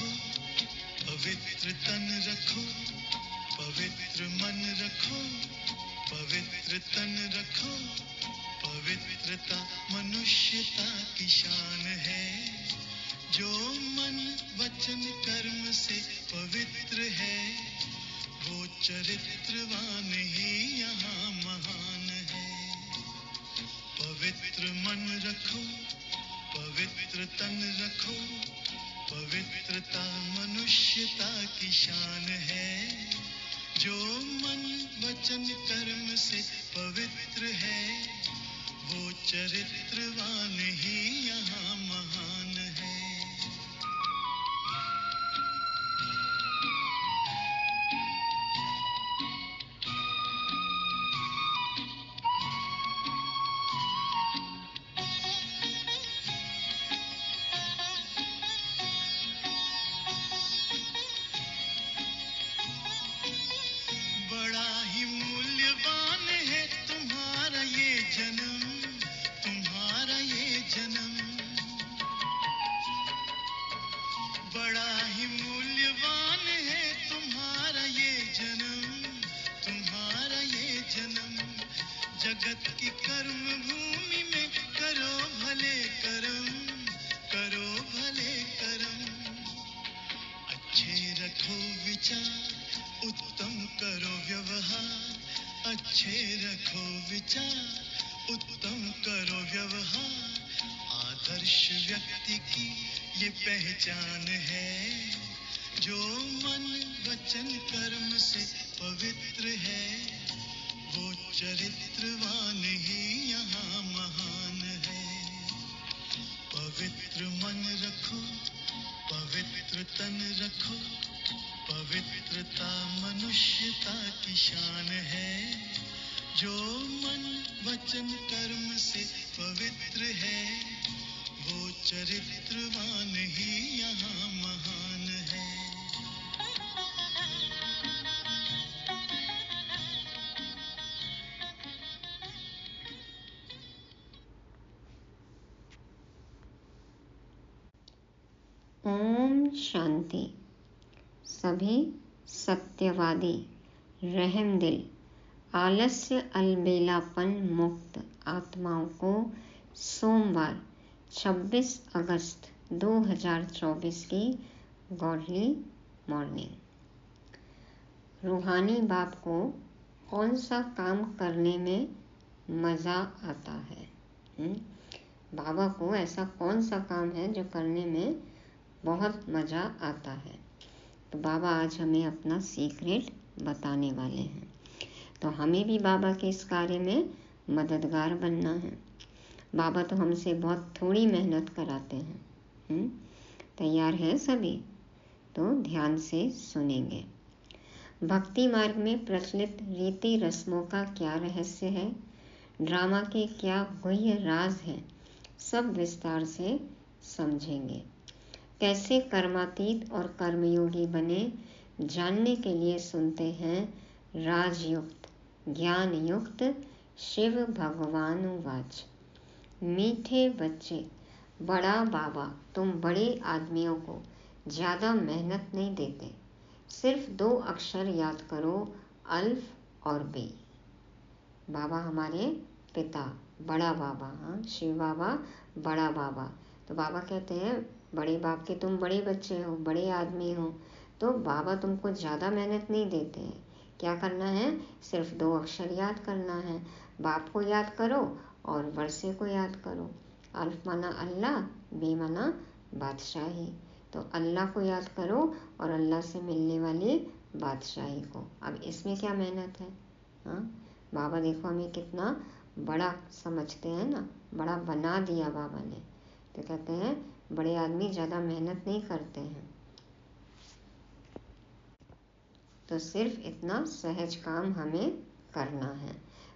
रखो, पवित्र तन रखो, पवित्र मन रखो, पवित्र तन रखो। पवित्रता मनुष्यता की शान है। जो मन वचन कर्म से पवित्र है, वो चरित्रवान ही यहाँ महान है। पवित्र मन रखो, पवित्र तन रखो, पवित्रता मनुष्यता की शान है। जो मन वचन कर्म से पवित्र है, वो चरित्रवान ही यहाँ महान है। बड़ा ही मूल्यवान है तुम्हारा ये जन्म, तुम्हारा ये जन्म। बड़ा ही मूल्यवान है तुम्हारा ये जन्म, तुम्हारा ये जन्म। जगत की कर्म भूमि में करो भले कर्म, करो भले कर्म। अच्छे रखो विचार, उत्तम करो व्यवहार। अच्छे रखो विचार, उत्तम करो व्यवहार। आदर्श व्यक्ति की ये पहचान है। जो मन वचन कर्म से पवित्र है, वो चरित्रवान ही यहाँ महान है। पवित्र मन रखो, पवित्र तन रखो, पवित्रता मनुष्यता की शान है। जो मन वचन कर्म से पवित्र है, वो चरित्रवान ही यहाँ महान है। ओम शांति। सभी सत्यवादी, रहमदिल, आलस्य अलबेलापन मुक्त आत्माओं को सोमवार 26 अगस्त 2024 की गॉडली मॉर्निंग। रूहानी बाप को कौन सा काम करने में मज़ा आता है? बाबा को ऐसा कौन सा काम है जो करने में बहुत मज़ा आता है? तो बाबा आज हमें अपना सीक्रेट बताने वाले हैं। तो हमें भी बाबा के इस कार्य में मददगार बनना है। बाबा तो हमसे बहुत थोड़ी मेहनत कराते हैं। तैयार हैं सभी? तो ध्यान से सुनेंगे। भक्ति मार्ग में प्रचलित रीति रस्मों का क्या रहस्य है? ड्रामा के क्या गुह्य राज हैं? सब विस्तार से समझेंगे। कैसे कर्मातीत और कर्मयोगी बने, जानने के लिए सुनते हैं राजयुक्त ज्ञान युक्त शिव भगवान वाच। मीठे बच्चे, बड़ा बाबा तुम बड़े आदमियों को ज़्यादा मेहनत नहीं देते। सिर्फ 2 अक्षर याद करो, अल्फ और बे। बाबा हमारे पिता, बड़ा बाबा, हाँ शिव बाबा बड़ा बाबा। तो बाबा कहते हैं बड़े बाप के तुम बड़े बच्चे हो, बड़े आदमी हो। तो बाबा तुमको ज़्यादा मेहनत नहीं देते हैं। क्या करना है? सिर्फ 2 अक्षर याद करना है। बाप को याद करो और वर्षे को याद करो। अल्फ माना अल्लाह, बे माना बादशाही। तो अल्लाह को याद करो और अल्लाह से मिलने वाली बादशाही को। अब इसमें क्या मेहनत है? हाँ, बाबा देखो हमें कितना बड़ा समझते हैं ना, बड़ा बना दिया बाबा ने। तो कहते हैं बड़े आदमी ज़्यादा मेहनत नहीं करते हैं। तो सिर्फ इतना सहज काम हमें करना है।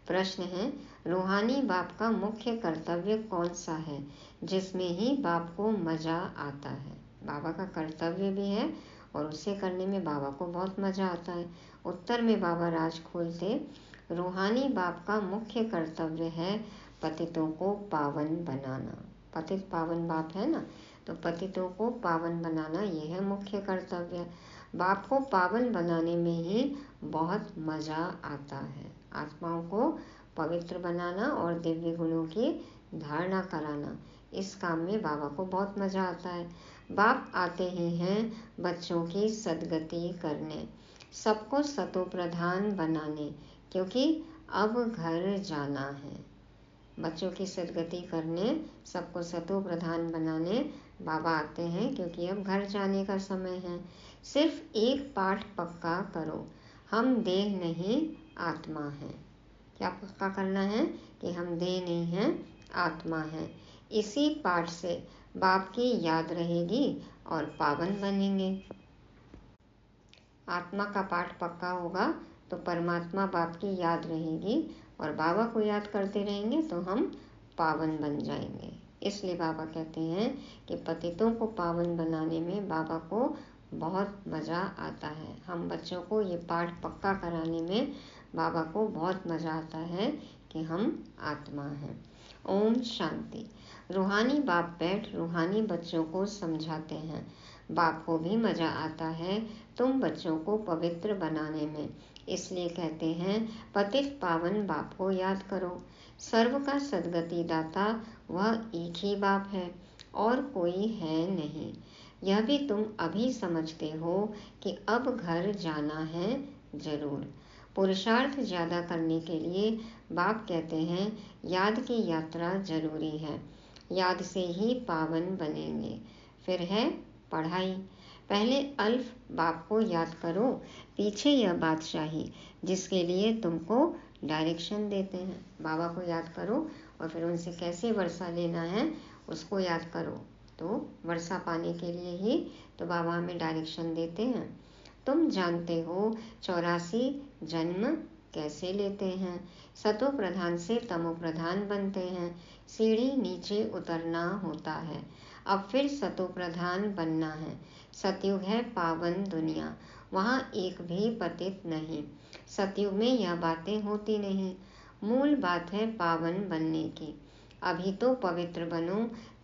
प्रश्न है, रूहानी बाप का मुख्य कर्तव्य कौन सा है जिसमें ही बाप को मज़ा आता है? बाबा का कर्तव्य भी है और उसे करने में बाबा को बहुत मज़ा आता है। उत्तर में बाबा राज खोलते, रूहानी बाप का मुख्य कर्तव्य है पतितों को पावन बनाना। पतित पावन बाप है ना, तो पतितों को पावन बनाना ये है मुख्य कर्तव्य। बाप को पावन बनाने में ही बहुत मजा आता है। आत्माओं को पवित्र बनाना और दिव्य गुणों की धारणा कराना, इस काम में बाबा को बहुत मजा आता है। बाप आते ही हैं बच्चों की सद्गति करने, सबको सतो प्रधान बनाने, क्योंकि अब घर जाना है। बच्चों की सद्गति करने, सबको सतो प्रधान बनाने बाबा आते हैं, क्योंकि अब घर जाने का समय है। सिर्फ एक पाठ पक्का करो, हम देह नहीं आत्मा है। क्या पक्का करना है? कि हम देह नहीं हैं, आत्मा है। इसी पाठ से बाप की याद रहेगी और पावन बनेंगे। आत्मा का पाठ पक्का होगा तो परमात्मा बाप की याद रहेगी और बाबा को याद करते रहेंगे तो हम पावन बन जाएंगे। इसलिए बाबा कहते हैं कि पतितों को पावन बनाने में बाबा को बहुत मज़ा आता है। हम बच्चों को ये पाठ पक्का कराने में बाबा को बहुत मज़ा आता है कि हम आत्मा हैं। ओम शांति। रूहानी बाप बैठ रूहानी बच्चों को समझाते हैं। बाप को भी मज़ा आता है तुम बच्चों को पवित्र बनाने में, इसलिए कहते हैं पतित पावन बाप को याद करो। सर्व का सद्गति दाता वह एक ही बाप है और कोई है नहीं। यह भी तुम अभी समझते हो कि अब घर जाना है जरूर। पुरुषार्थ ज़्यादा करने के लिए बाप कहते हैं याद की यात्रा जरूरी है, याद से ही पावन बनेंगे। फिर है पढ़ाई। पहले अल्फ बाप को याद करो, पीछे यह बादशाही जिसके लिए तुमको डायरेक्शन देते हैं। बाबा को याद करो और फिर उनसे कैसे वर्षा लेना है उसको याद करो, तो वर्षा पाने के लिए ही तो बाबा हमें डायरेक्शन देते हैं। तुम जानते हो 84 जन्म कैसे लेते हैं। सतो प्रधान से तमो प्रधान बनते हैं, सीढ़ी नीचे उतरना होता है। अब फिर सतो प्रधान बनना है। सतयुग है पावन दुनिया, वहाँ एक भी पतित नहीं। सतयुग में यह बातें होती नहीं। मूल बात है पावन बनने की। अभी तो पवित्र बनो,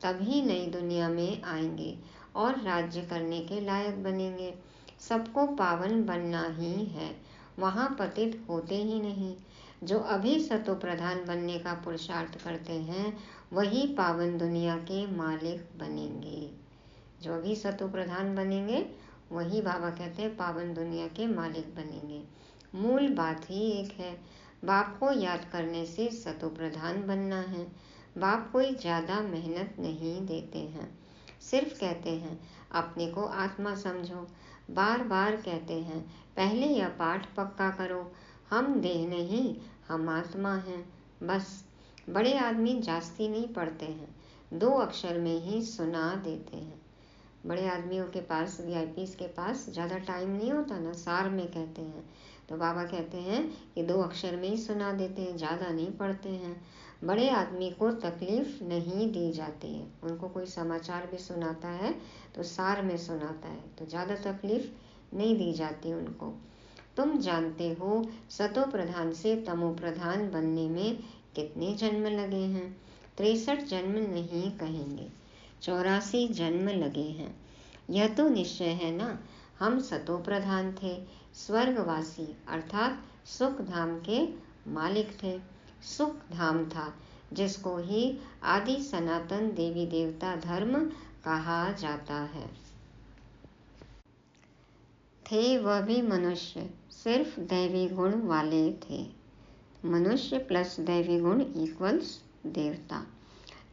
तभी नई दुनिया में आएंगे और राज्य करने के लायक बनेंगे। सबको पावन बनना ही है, वहाँ पतित होते ही नहीं। जो अभी सतो प्रधान बनने का पुरुषार्थ करते हैं वही पावन दुनिया के मालिक बनेंगे। जो अभी सतो प्रधान बनेंगे वही बाबा कहते हैं पावन दुनिया के मालिक बनेंगे। मूल बात ही एक है, बाप को याद करने से सतो प्रधान बनना है। बाप कोई ज़्यादा मेहनत नहीं देते हैं, सिर्फ कहते हैं अपने को आत्मा समझो। बार बार कहते हैं पहले यह पाठ पक्का करो, हम देह नहीं हम आत्मा हैं। बस बड़े आदमी जास्ती नहीं पढ़ते हैं, 2 अक्षर में ही सुना देते हैं। बड़े आदमियों के पास, वीआईपीज़ के पास ज़्यादा टाइम नहीं होता ना, सार में कहते हैं। तो बाबा कहते हैं कि 2 अक्षर में ही सुना देते हैं, ज़्यादा नहीं पढ़ते हैं। बड़े आदमी को तकलीफ़ नहीं दी जाती है, उनको कोई समाचार भी सुनाता है तो सार में सुनाता है, तो ज़्यादा तकलीफ़ नहीं दी जाती उनको। तुम जानते हो सतो प्रधान से तमो प्रधान बनने में कितने जन्म लगे हैं। 63 जन्म नहीं कहेंगे, 84 जन्म लगे हैं। यह तो निश्चय है ना, हम सतो प्रधान थे, स्वर्गवासी अर्थात सुख धाम के मालिक थे। सुख धाम था जिसको ही आदि सनातन देवी देवता धर्म कहा जाता है। थे वह भी मनुष्य, सिर्फ दैवी गुण वाले थे। मनुष्य प्लस दैवी गुण इक्वल्स देवता।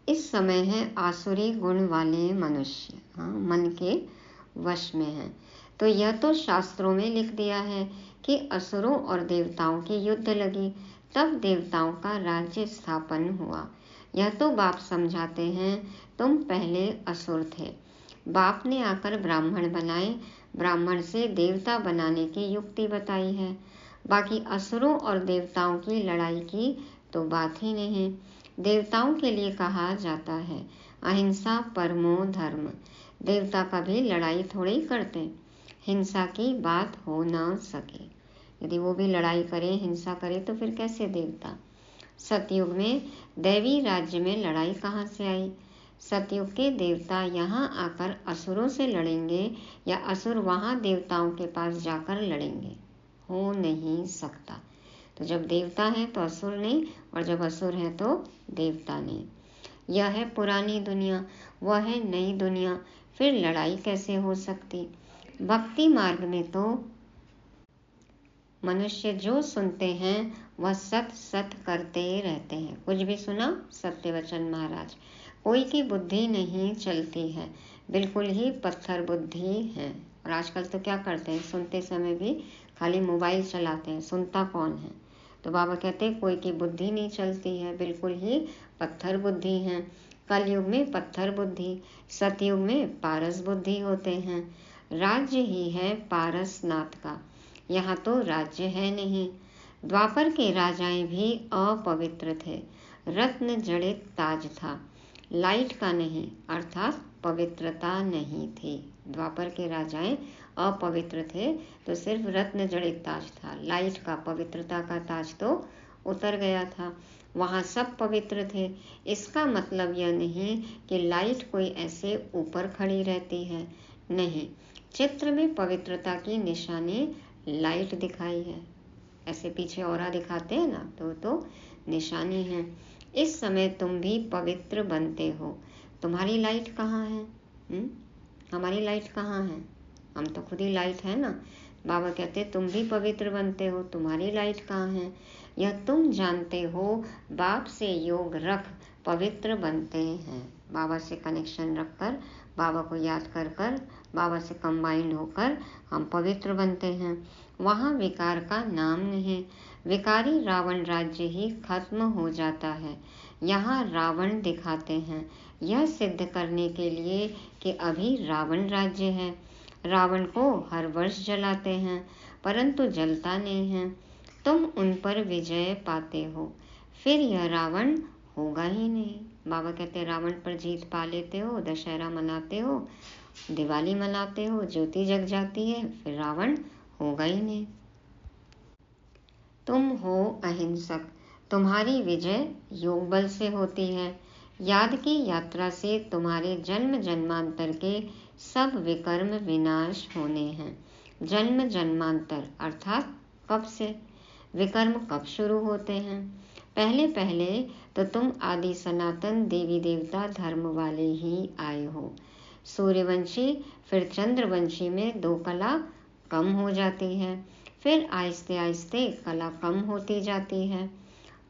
इस समय है आसुरी गुण वाले मनुष्य, मन के वश में है। तो यह तो शास्त्रों में लिख दिया है कि असुरों और देवताओं की युद्ध लगी, तब देवताओं का राज्य स्थापन हुआ। यह तो बाप समझाते हैं तुम पहले असुर थे, बाप ने आकर ब्राह्मण बनाए, ब्राह्मण से देवता बनाने की युक्ति बताई है। बाकी असुरों और देवताओं की लड़ाई की तो बात ही नहीं। देवताओं के लिए कहा जाता है अहिंसा परमो धर्म। देवता कभी लड़ाई थोड़ी करते, हिंसा की बात हो ना सके। यदि वो भी लड़ाई करे, हिंसा करे तो फिर कैसे देवता। सतयुग में दैवी राज्य में लड़ाई कहाँ से आई। सतयुग के देवता यहाँ आकर असुरों से लड़ेंगे या असुर वहाँ देवताओं के पास जाकर लड़ेंगे? हो नहीं सकता। तो जब देवता है तो असुर नहीं, और जब असुर है तो देवता नहीं। यह है पुरानी दुनिया, वह है नई दुनिया, फिर लड़ाई कैसे हो सकती? भक्ति मार्ग में तो मनुष्य जो सुनते हैं वह सत सत करते रहते हैं। कुछ भी सुना, सत्य वचन महाराज। कोई की बुद्धि नहीं चलती है, बिल्कुल ही पत्थर बुद्धि है। और आजकल तो क्या करते हैं, सुनते समय भी खाली मोबाइल चलाते हैं, सुनता कौन है? तो बाबा कहते हैं कोई की बुद्धि नहीं चलती है, बिल्कुल ही पत्थर बुद्धि है। कलयुग में पत्थर बुद्धि, सतयुग में पारस बुद्धि होते हैं। राज्य ही है पारसनाथ का, यहाँ तो राज्य है नहीं। द्वापर के राजाएं भी अपवित्र थे, रत्न जड़ित ताज था, लाइट का नहीं, अर्थात पवित्रता नहीं थी। द्वापर के राजाएं अपवित्र थे तो सिर्फ रत्न जड़ित ताज था, लाइट का, पवित्रता का ताज तो उतर गया था। वहाँ सब पवित्र थे। इसका मतलब यह नहीं कि लाइट कोई ऐसे ऊपर खड़ी रहती है, नहीं। चित्र में पवित्रता की निशानी लाइट दिखाई है, ऐसे पीछे औरा दिखाते हैं ना, तो निशानी है। इस समय तुम भी पवित्र बनते हो। तुम्हारी लाइट कहाँ है? हमारी लाइट कहाँ है? हम तो खुद ही लाइट है ना। बाबा कहते तुम भी पवित्र बनते हो, तुम्हारी लाइट कहाँ है? यह तुम जानते हो, बाप से योग रख पवित्र बनते हैं। बाबा से कनेक्शन रखकर, बाबा को याद कर कर, बाबा से कंबाइंड होकर हम पवित्र बनते हैं। वहाँ विकार का नाम नहीं, विकारी रावण राज्य ही खत्म हो जाता है। यहाँ रावण दिखाते हैं, यह सिद्ध करने के लिए कि अभी रावण राज्य है। रावण को हर वर्ष जलाते हैं, परंतु जलता नहीं है। तुम उन पर विजय पाते हो, फिर यह रावण होगा ही नहीं। बाबा कहते रावण पर जीत पा लेते हो, दशहरा मनाते हो, दिवाली मनाते हो, ज्योति जग जाती है, फिर रावण होगा ही नहीं। तुम हो अहिंसक, तुम्हारी विजय योग बल से होती है। याद की यात्रा से तुम्हारे जन्म जन्मांतर के सब विकर्म विनाश होने हैं। जन्म जन्मांतर अर्थात कब से, विकर्म कब शुरू होते हैं? पहले पहले तो तुम आदि सनातन देवी देवता धर्म वाले ही आए हो। सूर्यवंशी फिर चंद्रवंशी में 2 कला कम हो जाती है, फिर आहिस्ते आहिस्ते कला कम होती जाती है।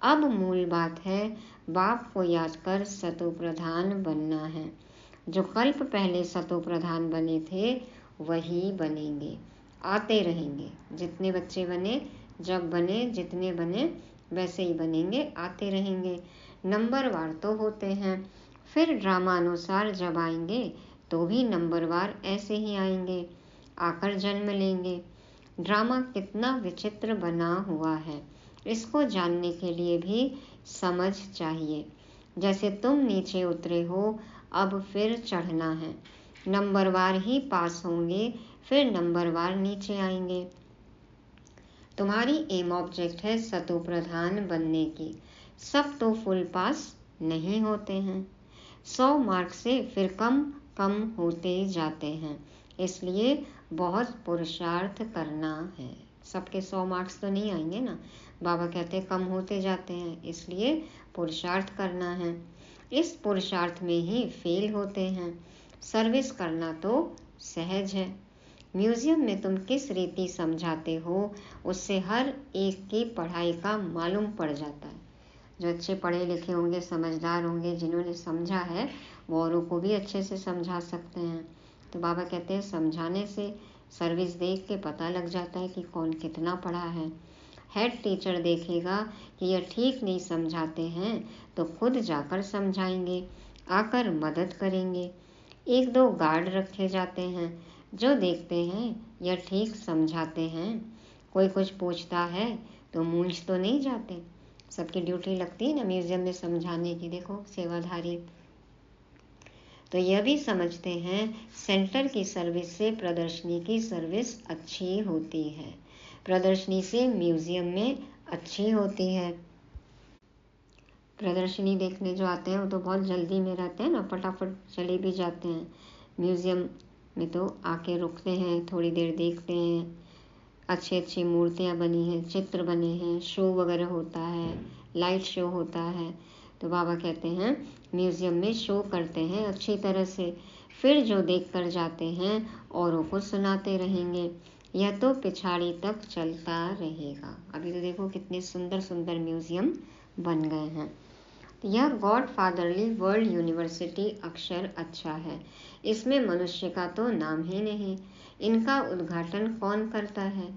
अब मूल बात है, बाप को याद कर सतो प्रधान बनना है। जो कल्प पहले सतो प्रधान बने थे वही बनेंगे, आते रहेंगे। जितने बच्चे बने, जब बने, जितने बने वैसे ही बनेंगे, आते रहेंगे। नंबरवार तो होते हैं, फिर ड्रामा अनुसार जब आएंगे तो भी नंबरवार ऐसे ही आएंगे, आकर जन्म लेंगे। ड्रामा कितना विचित्र बना हुआ है, इसको जानने के लिए भी समझ चाहिए। जैसे तुम नीचे उतरे हो, अब फिर चढ़ना है। नंबरवार ही पास होंगे, फिर नंबरवार नीचे आएंगे। तुम्हारी एम ऑब्जेक्ट है सतो प्रधान बनने की। सब तो फुल पास नहीं होते हैं, 100 मार्क से फिर कम कम होते जाते हैं, इसलिए बहुत पुरुषार्थ करना है। सबके 100 मार्क्स तो नहीं आएंगे ना। बाबा कहते कम होते जाते हैं, इसलिए पुरुषार्थ करना है। इस पुरुषार्थ में ही फेल होते हैं। सर्विस करना तो सहज है। म्यूजियम में तुम किस रीति समझाते हो, उससे हर एक की पढ़ाई का मालूम पड़ जाता है। जो अच्छे पढ़े लिखे होंगे, समझदार होंगे, जिन्होंने समझा है, वो औरों को भी अच्छे से समझा सकते हैं। तो बाबा कहते हैं समझाने से, सर्विस देख के पता लग जाता है कि कौन कितना पढ़ा है। हेड टीचर देखेगा कि यह ठीक नहीं समझाते हैं तो खुद जाकर समझाएंगे, आकर मदद करेंगे। 1-2 गार्ड रखे जाते हैं जो देखते हैं यह ठीक समझाते हैं। कोई कुछ पूछता है तो मूंझ तो नहीं जाते। सबकी ड्यूटी लगती है ना म्यूजियम में समझाने की, देखो सेवाधारी। तो यह भी समझते हैं सेंटर की सर्विस से प्रदर्शनी की सर्विस अच्छी होती है, प्रदर्शनी से म्यूजियम में अच्छी होती है। प्रदर्शनी देखने जो आते हैं वो तो बहुत जल्दी में रहते हैं ना, फटाफट चले भी जाते हैं। म्यूज़ियम में तो आके रुकते हैं, थोड़ी देर देखते हैं। अच्छी अच्छी मूर्तियाँ बनी हैं, चित्र बने हैं, शो वगैरह होता है, लाइट शो होता है। तो बाबा कहते हैं म्यूज़ियम में शो करते हैं अच्छी तरह से, फिर जो देख कर जाते हैं औरों को सुनाते रहेंगे। यह तो पिछाड़ी तक चलता रहेगा। अभी तो देखो कितने सुंदर सुंदर म्यूज़ियम बन गए हैं। यह गॉड फादरली वर्ल्ड यूनिवर्सिटी अक्षर अच्छा है। इसमें मनुष्य का तो नाम ही नहीं। इनका उद्घाटन कौन करता है?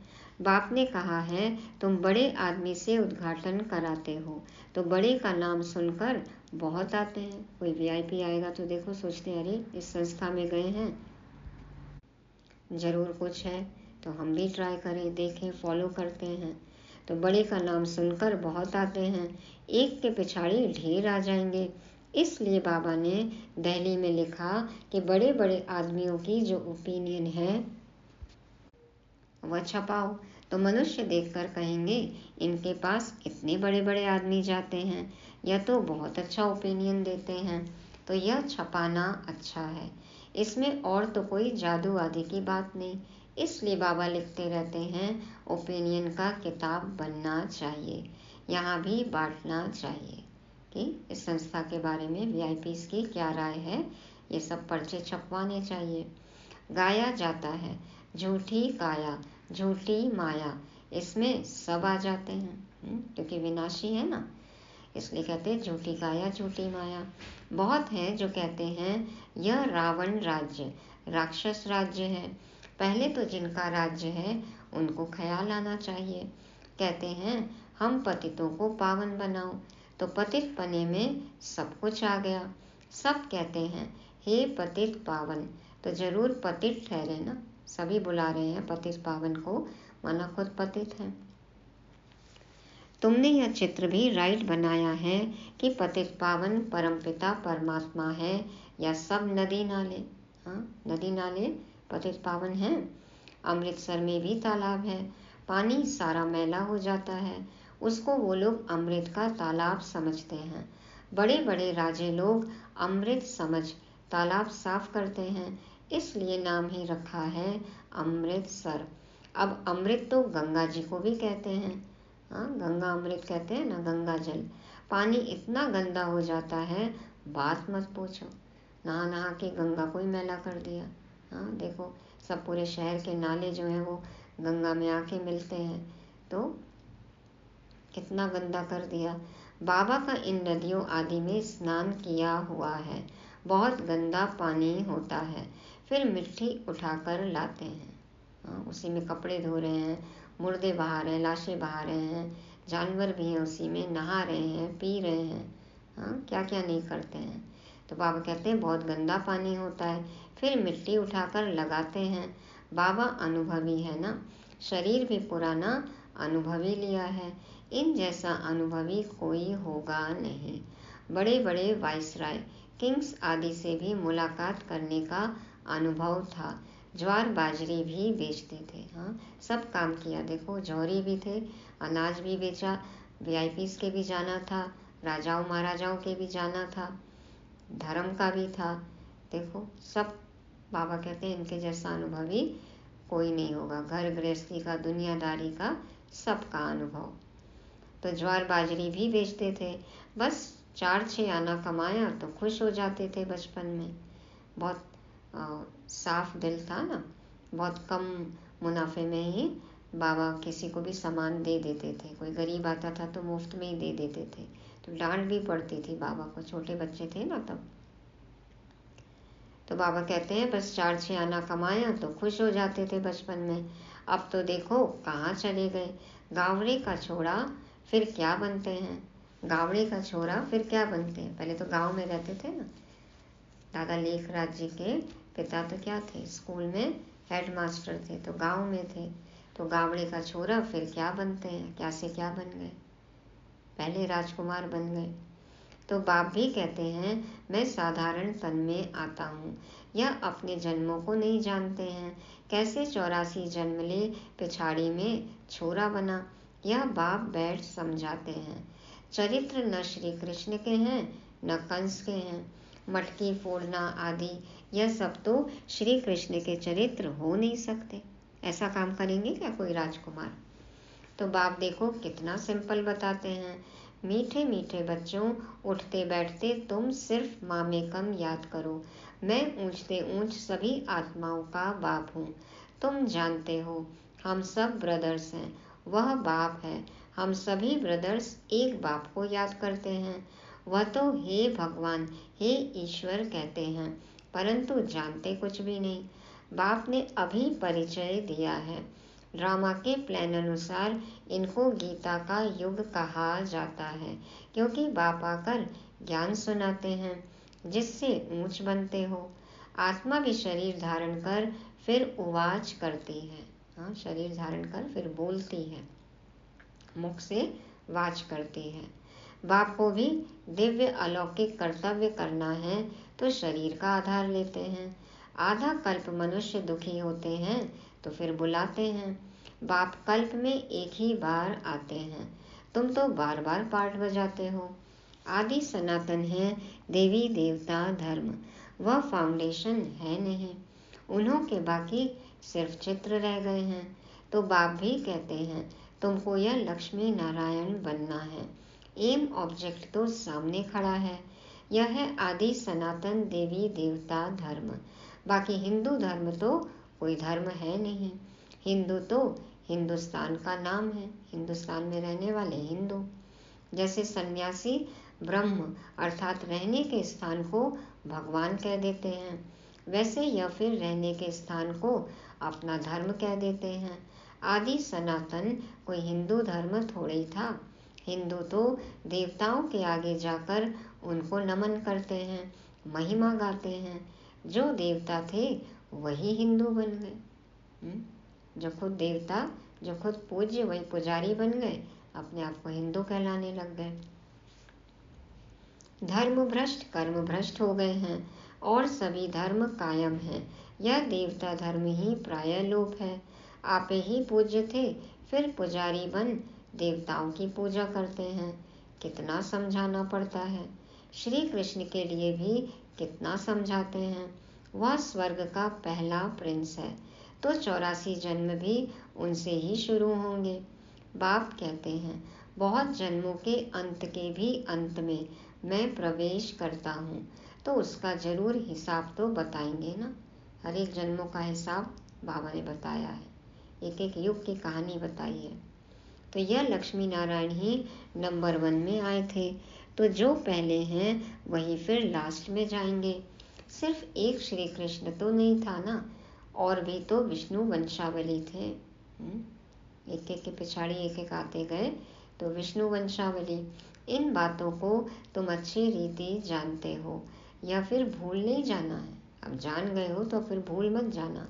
बाप ने कहा है तुम बड़े आदमी से उद्घाटन कराते हो, तो बड़े का नाम सुनकर बहुत आते हैं। कोई वीआईपी आएगा तो देखो सोचते हैं अरे इस संस्था में गए हैं, ज़रूर कुछ है, तो हम भी ट्राई करें, देखें, फॉलो करते हैं। तो बड़े का नाम सुनकर बहुत आते हैं, एक के पिछाड़ी ढेर आ जाएंगे। इसलिए बाबा ने दिल्ली में लिखा कि बड़े बड़े आदमियों की जो ओपिनियन है वह छपाओ, तो मनुष्य देखकर कहेंगे इनके पास इतने बड़े बड़े आदमी जाते हैं, यह तो बहुत अच्छा ओपिनियन देते हैं, तो यह छपाना अच्छा है। इसमें और तो कोई जादू आदि की बात नहीं। इसलिए बाबा लिखते रहते हैं ओपिनियन का किताब बनना चाहिए, यहाँ भी बांटना चाहिए कि इस संस्था के बारे में वीआईपीज़ की क्या राय है। ये सब पर्चे छपवाने चाहिए। गाया जाता है झूठी काया झूठी माया, इसमें सब आ जाते हैं क्योंकि विनाशी है ना, इसलिए कहते हैं झूठी काया झूठी माया। बहुत हैं जो कहते हैं यह रावण राज्य राक्षस राज्य है। पहले तो जिनका राज्य है उनको ख्याल आना चाहिए। कहते हैं हम पतितों को पावन बनाओ, तो पतित पने में सब कुछ आ गया। सब कहते हैं हे पतित पावन, तो जरूर पतित ठहरे ना। सभी बुला रहे हैं पतित पावन को, माना खुद पतित है। तुमने यह चित्र भी राइट बनाया है कि पतित पावन परमपिता परमात्मा है, या सब नदी नाले। हाँ, नदी नाले पतित पावन हैं। अमृतसर में भी तालाब है, पानी सारा मैला हो जाता है, उसको वो लोग अमृत का तालाब समझते हैं। बड़े बड़े राजे लोग अमृत समझ तालाब साफ करते हैं, इसलिए नाम ही रखा है अमृतसर। अब अमृत तो गंगा जी को भी कहते हैं। हाँ, गंगा अमृत कहते हैं ना, गंगा जल। पानी इतना गंदा हो जाता है बात मत पूछो, नहा नहा के गंगा को ही मैला कर दिया। हाँ देखो, सब पूरे शहर के नाले जो हैं वो गंगा में आके मिलते हैं, तो कितना गंदा कर दिया। बाबा का इन नदियों आदि में स्नान किया हुआ है, बहुत गंदा पानी होता है। फिर मिट्टी उठाकर लाते हैं, हाँ, उसी में कपड़े धो रहे हैं, मुर्दे बहा रहे हैं, लाशें बहा रहे हैं, जानवर भी हैं उसी में, नहा रहे हैं, पी रहे हैं। हाँ, क्या क्या नहीं करते हैं। तो बाबा कहते हैं बहुत गंदा पानी होता है, फिर मिट्टी उठाकर लगाते हैं। बाबा अनुभवी है ना, शरीर भी पुराना अनुभवी लिया है, इन जैसा अनुभवी कोई होगा नहीं। बड़े बड़े वाइसराय किंग्स आदि से भी मुलाकात करने का अनुभव था। ज्वार बाजरी भी बेचते थे। हाँ, सब काम किया। देखो, जौहरी भी थे, अनाज भी बेचा, वीआईपीज़ के भी जाना था, राजाओं महाराजाओं के भी जाना था, धर्म का भी था। देखो सब, बाबा कहते हैं इनके जैसा अनुभवी कोई नहीं होगा, घर गृहस्थी का, दुनियादारी का, सबका अनुभव। तो ज्वार बाजरी भी बेचते थे, बस 4-6 आना कमाया तो खुश हो जाते थे बचपन में। बहुत साफ दिल था ना, बहुत कम मुनाफे में ही बाबा किसी को भी सामान दे देते थे। कोई गरीब आता था तो मुफ्त में ही दे देते थे, तो डांट भी पड़ती थी बाबा को, छोटे बच्चे थे ना तब। तो बाबा कहते हैं बस 4-6 आना कमाया तो खुश हो जाते थे बचपन में। अब तो देखो कहाँ चले गए। गावड़े का छोड़ा फिर क्या बनते हैं, गावड़े का छोरा फिर क्या बनते हैं। पहले तो गांव में रहते थे ना। दादा लेखराज जी के पिता तो क्या थे, स्कूल में हेड मास्टर थे, तो गांव में थे। तो गावड़े का छोरा फिर क्या बनते हैं, क्या से क्या बन गए, पहले राजकुमार बन गए। तो बाप भी कहते हैं मैं साधारण तन में आता हूँ, यह अपने जन्मों को नहीं जानते हैं, कैसे 84 जन्म ले पिछाड़ी में छोरा बना, यह बाप बैठ समझाते हैं। चरित्र न श्री कृष्ण के हैं न कंस के हैं। मटकी फोड़ना आदि यह सब तो श्री कृष्ण के चरित्र हो नहीं सकते। ऐसा काम करेंगे क्या कोई राजकुमार? तो बाप देखो कितना सिंपल बताते हैं। मीठे मीठे बच्चों, उठते बैठते तुम सिर्फ मामेकम याद करो। मैं ऊंचते ऊंच सभी आत्माओं का बाप हूँ। तुम जानते हो हम सब ब्रदर्स हैं, वह बाप है। हम सभी ब्रदर्स एक बाप को याद करते हैं। वह तो हे भगवान, हे ईश्वर कहते हैं, परंतु जानते कुछ भी नहीं। बाप ने अभी परिचय दिया है। ड्रामा के प्लान अनुसार इनको गीता का युग कहा जाता है, क्योंकि बाप आकर ज्ञान सुनाते हैं जिससे ऊंच बनते हो। आत्मा भी शरीर धारण कर फिर उवाच करती है। हाँ, शरीर धारण कर फिर बोलती है, मुख से वाच करती है। बाप को भी दिव्य अलौकिक कर्तव्य करना है तो शरीर का आधार लेते हैं। आधा कल्प मनुष्य दुखी होते हैं तो फिर बुलाते हैं। बाप कल्प में एक ही बार आते हैं, तुम तो बार बार पार्ट बजाते हो। आदि सनातन है देवी देवता धर्म, वह फाउंडेशन है नहीं। उन्हों के बाकी सिर्फ चित्र रह गए हैं। तो बाप भी कहते हैं तुमको यह लक्ष्मी नारायण बनना है। एम ऑब्जेक्ट तो सामने खड़ा है। यह है आदि सनातन देवी देवता धर्म। बाकी हिंदू धर्म तो कोई धर्म है नहीं। हिंदू तो हिंदुस्तान का नाम है, हिंदुस्तान में रहने वाले हिंदू। जैसे सन्यासी ब्रह्म अर्थात रहने के स्थान को भगवान कह देते हैं, वैसे यह फिर रहने के स्थान को अपना धर्म कह देते हैं। आदि सनातन कोई हिंदू धर्म थोड़े ही था। हिंदू तो देवताओं के आगे जाकर उनको नमन करते हैं, महिमा गाते हैं। जो देवता थे वही हिंदू बन गए। जो खुद देवता, जो खुद पूज्य, वही पुजारी बन गए, अपने आप को हिंदू कहलाने लग गए। धर्म भ्रष्ट कर्म भ्रष्ट हो गए हैं और सभी धर्म कायम हैं। यह देवता धर्म ही प्राय लोप है। आप ही पूज्य थे, फिर पुजारी बन देवताओं की पूजा करते हैं। कितना समझाना पड़ता है। श्री कृष्ण के लिए भी कितना समझाते हैं। वह स्वर्ग का पहला प्रिंस है, तो 84 जन्म भी उनसे ही शुरू होंगे। बाप कहते हैं बहुत जन्मों के अंत के भी अंत में मैं प्रवेश करता हूँ, तो उसका जरूर हिसाब तो बताएंगे ना। हर एक जन्मों का हिसाब बाबा ने बताया है, एक एक युग की कहानी बताई है। तो यह लक्ष्मी नारायण ही नंबर 1 में आए थे, तो जो पहले हैं वही फिर लास्ट में जाएंगे। सिर्फ एक श्री कृष्ण तो नहीं था ना, और भी तो विष्णु वंशावली थे। एक एक के पिछाड़ी एक एक आते गए, तो विष्णु वंशावली। इन बातों को तुम अच्छी रीति जानते हो, या फिर भूल नहीं जाना है। अब जान गए हो तो फिर भूल मत जाना।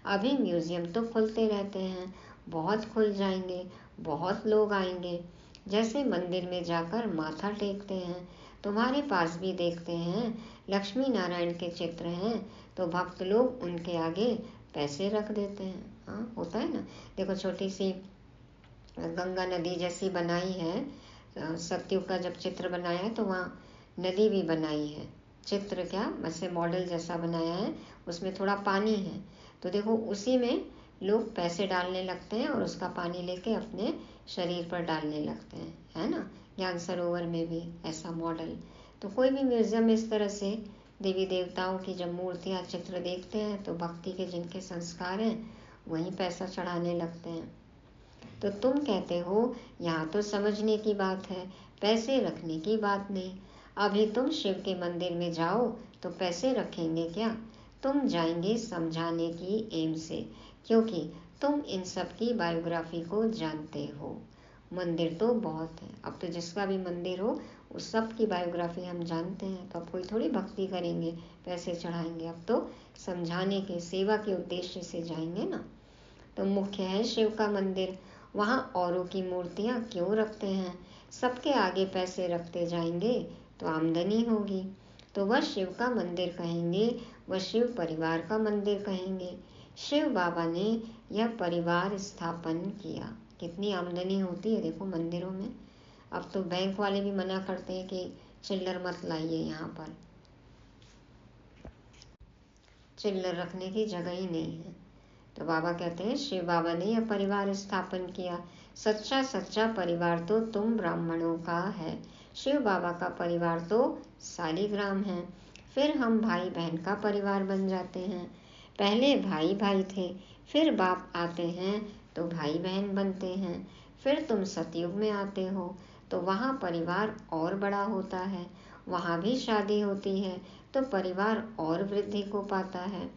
अभी म्यूजियम तो खुलते रहते हैं, बहुत खुल जाएंगे, बहुत लोग आएंगे। जैसे मंदिर में जाकर माथा टेकते हैं, तुम्हारे पास भी देखते हैं लक्ष्मी नारायण के चित्र हैं, तो भक्त लोग उनके आगे पैसे रख देते हैं। हाँ, होता है ना। देखो छोटी सी गंगा नदी जैसी बनाई है, सतयुग का जब चित्र बनाया है तो वहाँ नदी भी बनाई है। चित्र क्या, वैसे मॉडल जैसा बनाया है, उसमें थोड़ा पानी है, तो देखो उसी में लोग पैसे डालने लगते हैं और उसका पानी लेके अपने शरीर पर डालने लगते हैं, है ना। ज्ञान सरोवर में भी ऐसा मॉडल। तो कोई भी म्यूजियम इस तरह से देवी देवताओं की जब मूर्तियाँ चित्र देखते हैं तो भक्ति के जिनके संस्कार हैं वहीं पैसा चढ़ाने लगते हैं। तो तुम कहते हो यहाँ तो समझने की बात है, पैसे रखने की बात नहीं। अभी तुम शिव के मंदिर में जाओ तो पैसे रखेंगे क्या? तुम जाएंगे समझाने की एम से, क्योंकि तुम इन सब की बायोग्राफी को जानते हो। मंदिर तो बहुत है, अब तो जिसका भी मंदिर हो उस सब की बायोग्राफी हम जानते हैं। तो अब कोई थोड़ी भक्ति करेंगे पैसे चढ़ाएंगे, अब तो समझाने के, सेवा के उद्देश्य से जाएंगे ना। तो मुख्य है शिव का मंदिर, वहाँ औरों की मूर्तियाँ क्यों रखते हैं? सबके आगे पैसे रखते जाएंगे तो आमदनी होगी, तो वह शिव का मंदिर कहेंगे, वह शिव परिवार का मंदिर कहेंगे। शिव बाबा ने यह परिवार स्थापन किया। कितनी आमदनी होती है देखो मंदिरों में। अब तो बैंक वाले भी मना करते हैं कि चिल्लर मत लाइए, यहाँ पर चिल्लर रखने की जगह ही नहीं है। तो बाबा कहते हैं शिव बाबा ने यह परिवार स्थापन किया। सच्चा सच्चा परिवार तो तुम ब्राह्मणों का है। शिव बाबा का परिवार तो शालिग्राम है। फिर हम भाई बहन का परिवार बन जाते हैं। पहले भाई भाई थे, फिर बाप आते हैं तो भाई बहन बनते हैं। फिर तुम सतयुग में आते हो तो वहाँ परिवार और बड़ा होता है, वहाँ भी शादी होती है तो परिवार और वृद्धि को पाता है।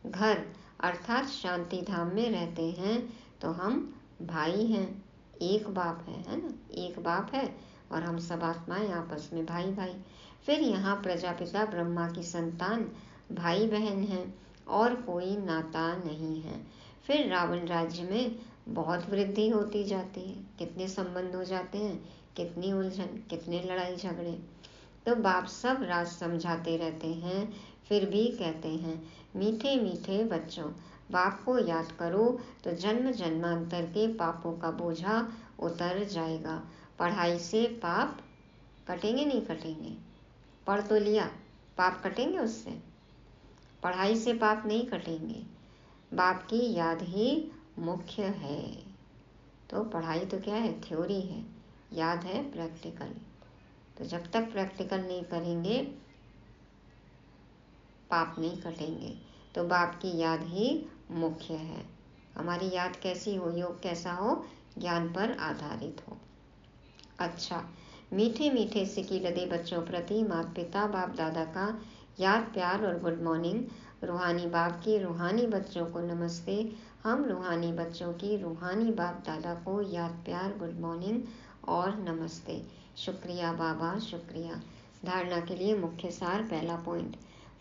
घर अर्थात शांति धाम में रहते हैं तो हम भाई हैं, एक बाप है ना, एक बाप है और हम सब आत्माएं आपस में भाई भाई। फिर यहाँ प्रजापिता ब्रह्मा की संतान भाई बहन हैं और कोई नाता नहीं है। फिर रावण राज्य में बहुत वृद्धि होती जाती है, कितने संबंध हो जाते हैं, कितनी उलझन, कितने लड़ाई झगड़े। तो बाप सब राज समझाते रहते हैं, फिर भी कहते हैं मीठे मीठे बच्चों, बाप को याद करो तो जन्म जन्मांतर के पापों का बोझा उतर जाएगा। पढ़ाई से पाप कटेंगे नहीं कटेंगे, पढ़ तो लिया, पाप कटेंगे उससे? पढ़ाई से पाप नहीं कटेंगे, बाप की याद ही मुख्य है। तो पढ़ाई तो क्या है, थ्योरी है, याद है प्रैक्टिकल। तो जब तक प्रैक्टिकल नहीं करेंगे पाप नहीं कटेंगे। तो बाप की याद ही मुख्य है। हमारी याद कैसी हो, योग कैसा हो, ज्ञान पर आधारित हो। अच्छा, मीठे मीठे सिकी लदे बच्चों प्रति माता पिता बाप दादा का याद प्यार और गुड मॉर्निंग। रूहानी बाप की रूहानी बच्चों को नमस्ते। हम रूहानी बच्चों की रूहानी बाप दादा को याद प्यार गुड मॉर्निंग और नमस्ते। शुक्रिया बाबा, शुक्रिया। धारणा के लिए मुख्य सार। पहला पॉइंट,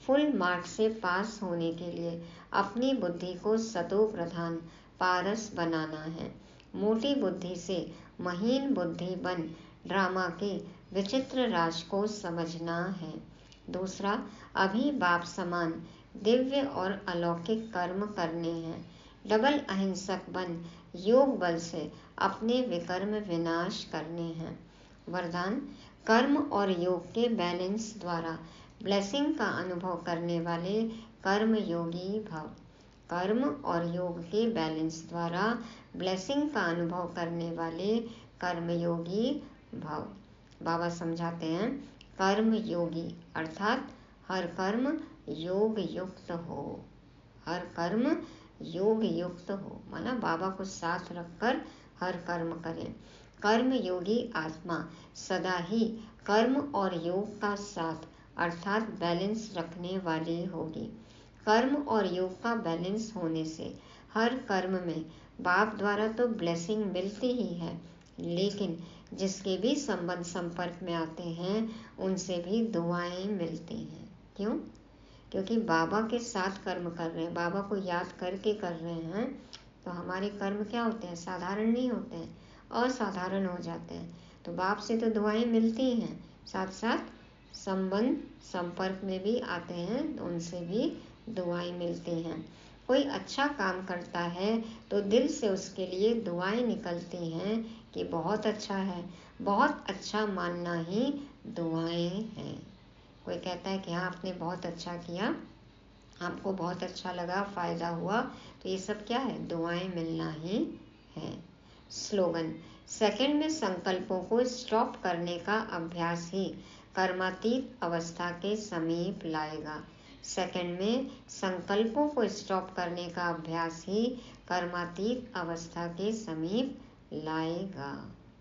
फुल मार्क्स से पास होने के लिए अपनी बुद्धि को सतो प्रधान पारस बनाना है। मोटी बुद्धि से महीन बुद्धि बन ड्रामा के विचित्र राज को समझना है। दूसरा, अभी बाप समान दिव्य और अलौकिक कर्म करने हैं। डबल अहिंसक बन योग बल से अपने विकर्म विनाश करने हैं। वरदान, कर्म और योग के बैलेंस द्वारा ब्लेसिंग का अनुभव करने वाले कर्म योगी भव। कर्म और योग के बैलेंस द्वारा ब्लेसिंग का अनुभव करने वाले कर्म योगी भव। बाबा समझाते हैं कर्म योगी अर्थात हर कर्म योग युक्त हो, हर कर्म योग युक्त हो, माना बाबा को साथ रखकर हर कर्म करें। कर्म योगी आत्मा सदा ही कर्म और योग का साथ अर्थात बैलेंस रखने वाली होगी। कर्म और योग का बैलेंस होने से हर कर्म में बाप द्वारा तो ब्लेसिंग मिलती ही है, लेकिन जिसके भी संबंध संपर्क में आते हैं उनसे भी दुआएं मिलती हैं। क्यों? क्योंकि बाबा के साथ कर्म कर रहे हैं, बाबा को याद करके कर रहे हैं, तो हमारे कर्म क्या होते हैं, साधारण नहीं होते हैं, असाधारण हो जाते हैं। तो बाप से तो दुआएं मिलती हैं, साथ साथ संबंध संपर्क में भी आते हैं तो उनसे भी दुआएं मिलती हैं। कोई अच्छा काम करता है तो दिल से उसके लिए दुआएं निकलती हैं कि बहुत अच्छा है, बहुत अच्छा मानना ही दुआएं हैं। कोई कहता है कि हाँ आपने बहुत अच्छा किया, आपको बहुत अच्छा लगा, फ़ायदा हुआ, तो ये सब क्या है, दुआएं मिलना ही है। स्लोगन, सेकंड में संकल्पों को स्टॉप करने का अभ्यास ही कर्मातीत अवस्था के समीप लाएगा। सेकंड में संकल्पों को स्टॉप करने का अभ्यास ही कर्मातीत अवस्था के समीप लाएगा।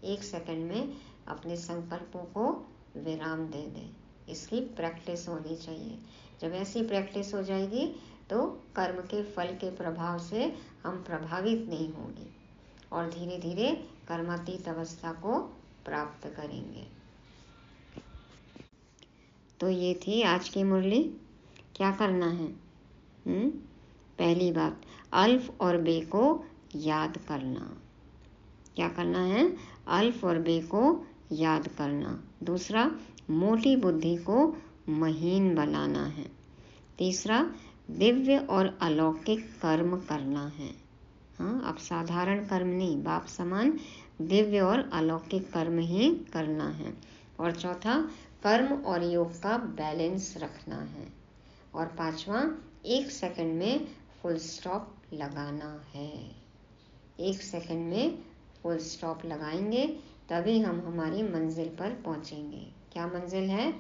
1 सेकंड में अपने संकल्पों को विराम दे दें, इसकी प्रैक्टिस होनी चाहिए। जब ऐसी प्रैक्टिस हो जाएगी तो कर्म के फल के प्रभाव से हम प्रभावित नहीं होंगे और धीरे धीरे कर्मातीत अवस्था को प्राप्त करेंगे। तो ये थी आज की मुरली। क्या करना है? पहली बात, अल्फ और बे को याद करना। क्या करना है? अल्फ और बे को याद करना। दूसरा, मोटी बुद्धि को महीन बनाना है। तीसरा, दिव्य और अलौकिक कर्म करना है। हाँ, अब साधारण कर्म नहीं, बाप समान दिव्य और अलौकिक कर्म ही करना है। और चौथा, कर्म और योग का बैलेंस रखना है। और पांचवा, 1 सेकंड में फुल स्टॉप लगाना है। 1 सेकंड में फुल स्टॉप लगाएंगे तभी हम हमारी मंजिल पर पहुंचेंगे। क्या मंजिल है?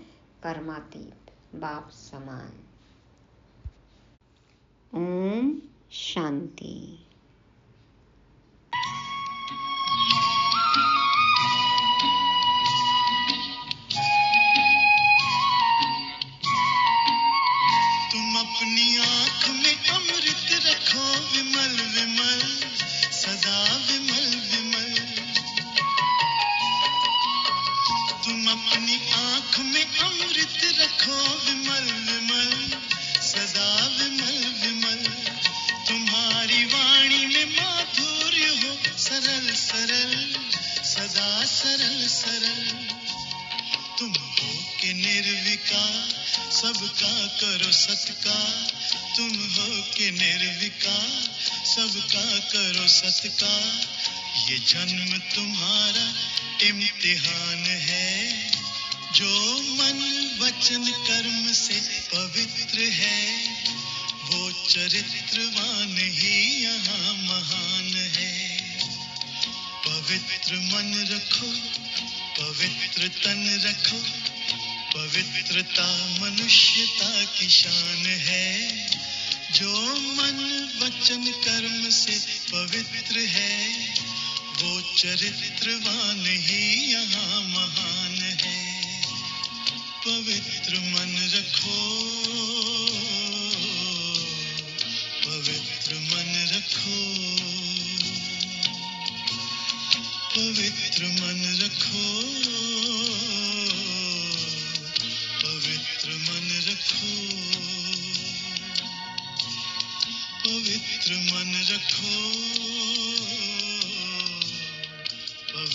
कर्मातीत, बाप समान। ओम शांति। तुम अपनी आँख में अमृत रखो विमल विमल, सदा विमल विमल। तुम अपनी आँख में अमृत रखो विमल विमल, सदा विमल विमल। तुम्हारी वाणी में माधुर्य हो सरल सरल, सदा सरल सरल। तुम हो के निर्विकार, सबका करो सत्कार। तुम हो के निर्विकार, सबका करो सत्कार। ये जन्म तुम्हारा इम्तिहान है, जो मन वचन कर्म से पवित्र है, वो चरित्रवान ही यहाँ महान है। पवित्र मन रखो, पवित्र तन रखो, पवित्रता मनुष्यता की शान है। जो मन वचन कर्म से पवित्र है, वो चरित्रवान ही यहाँ महान है। पवित्र मन रखो, पवित्र मन रखो, पवित्र मन रखो, पवित्र मन रखो, पवित्र मन रखो।